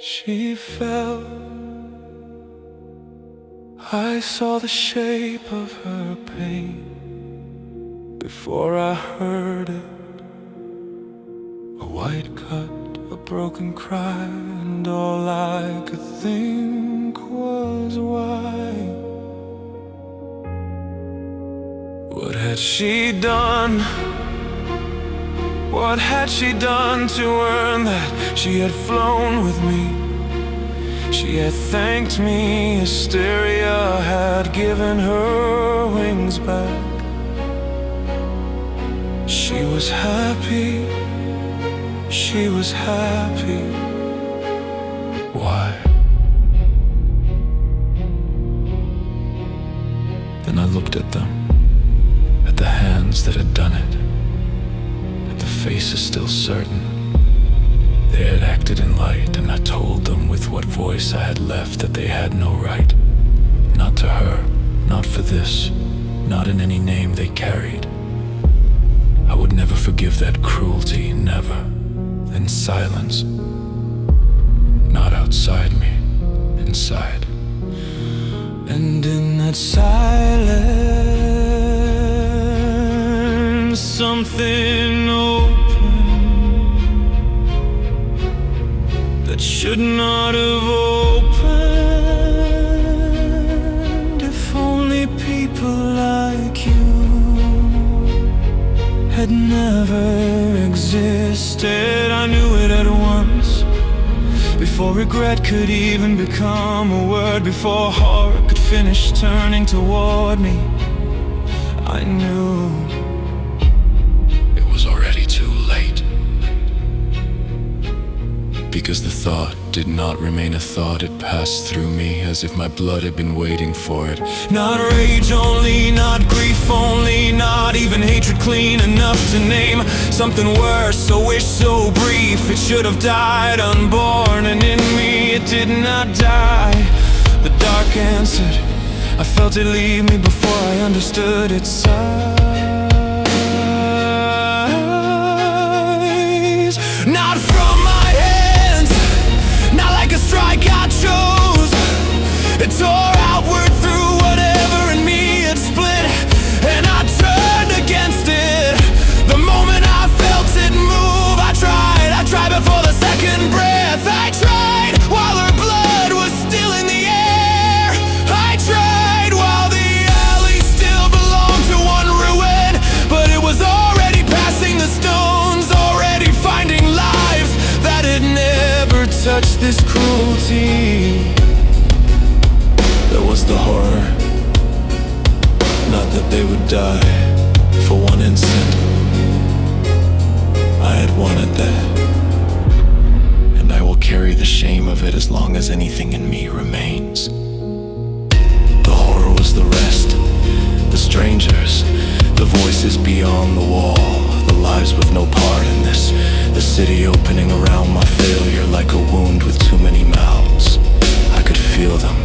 She fell. I saw the shape of her pain before I heard it. A white cut, a broken cry, and all I could think was why. What had she done? What had she done to earn that she had flown with me? She had thanked me, Astérya had given her wings back. She was happy, she was happy. Why? Then I looked at them, at the hands that had done it, at the faces still certain. They had acted in light, and I told them with what voice I had left that they had no right. Not to her, not for this, not in any name they carried. I would never forgive that cruelty, never. Then silence. Not outside me, inside. And in that silence, something that should not have opened. If only people like you had never existed. I knew it at once, before regret could even become a word, before horror could finish turning toward me. I knew it was already too late. Because the thought did not remain a thought, it passed through me as if my blood had been waiting for it. Not rage only, not grief only, not even hatred clean enough to name something worse, a wish so brief it should have died unborn, and in me it did not die. The dark answered, I felt it leave me before I understood its size. Not from my hands, not like a strike I chose. It tore outward through whatever in me had split, and I turned against it the moment I felt it move. I tried before the second breath. I tried while her blood was still in the air. I tried while the alley still belonged to one ruin, but it was already passing the stones, already finding lives that had never touched this cruelty. There was the horror, not that they would die for one instant. I had wanted that, and I will carry the shame of it as long as anything in me remains. The horror was the rest, the strangers, the voices beyond the wall, the lives with no part in this, the city opening around my failure like a wound with too many mouths. I could feel them,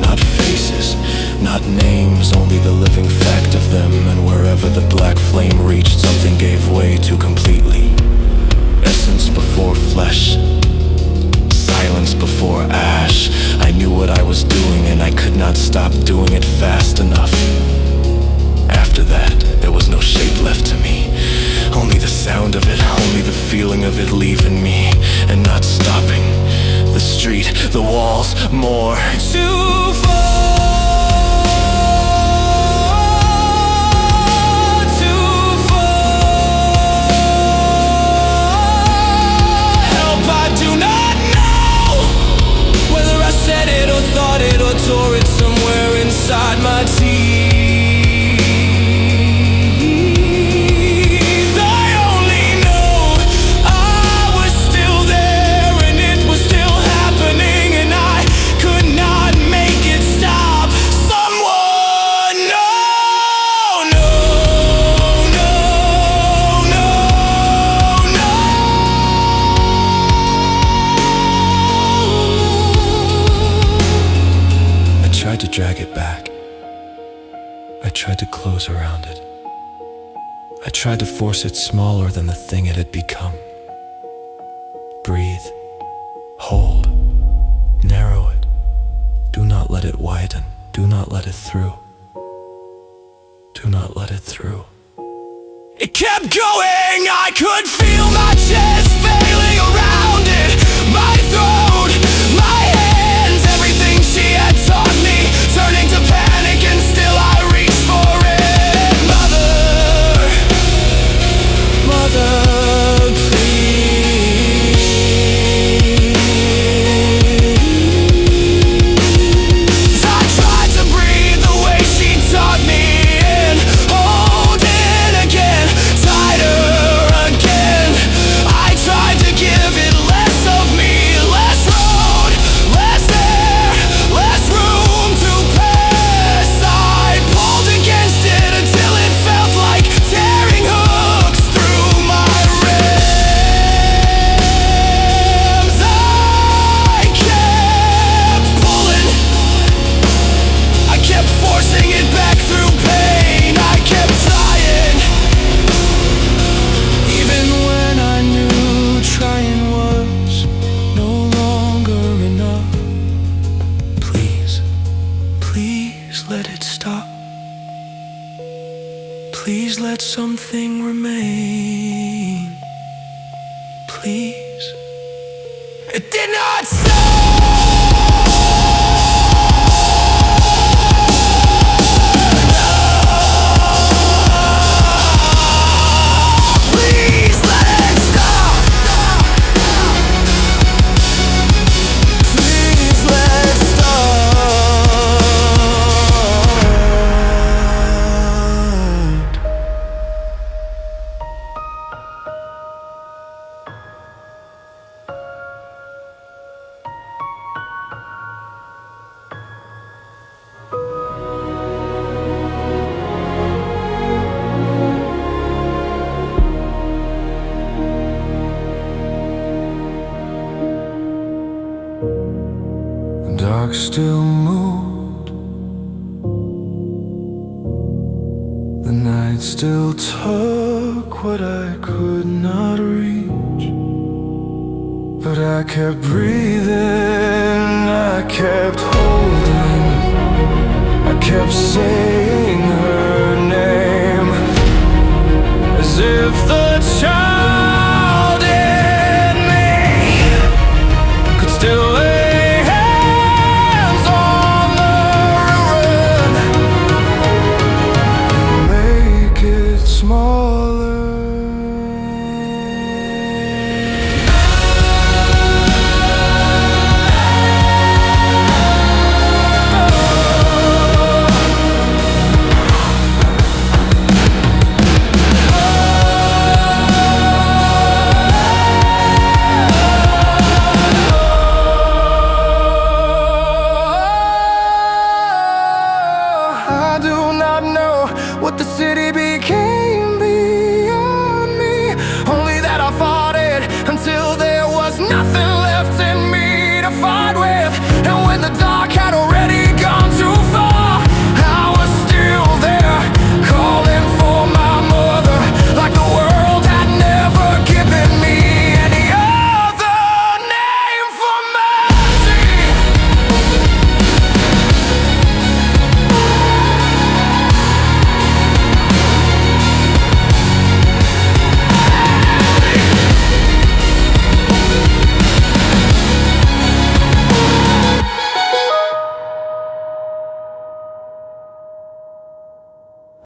not faces, not names, only the living fact of them. And wherever the black flame reached, something gave way too completely. Essence before flesh, silence before ash. I knew what I was doing, and I could not stop doing it fast enough. After that, there was no shape left to me, only the sound of it, only the feeling of it leaving me and not stopping. The street, the walls, more to fall. Tore it somewhere inside my teeth. I only know I was still there, and it was still happening, and I could not make it stop. Someone, no, no, no, no, no. I tried to drag it back. I tried to close around it. I tried to force it smaller than the thing it had become. Breathe, Hold, narrow it. Do not let it widen. Do not let it through. Do not let it through. It kept going, I could feel my chest failing around it. My throat, my hands, everything she had taught me, turning to panic and still I reached for it. Mother, mother, please. I tried to breathe the way she taught me. Please let something remain. Please. It did not stop. Dark still moved. The night still took what I could not reach. But I kept breathing, I kept holding, I kept saying her name, as if the child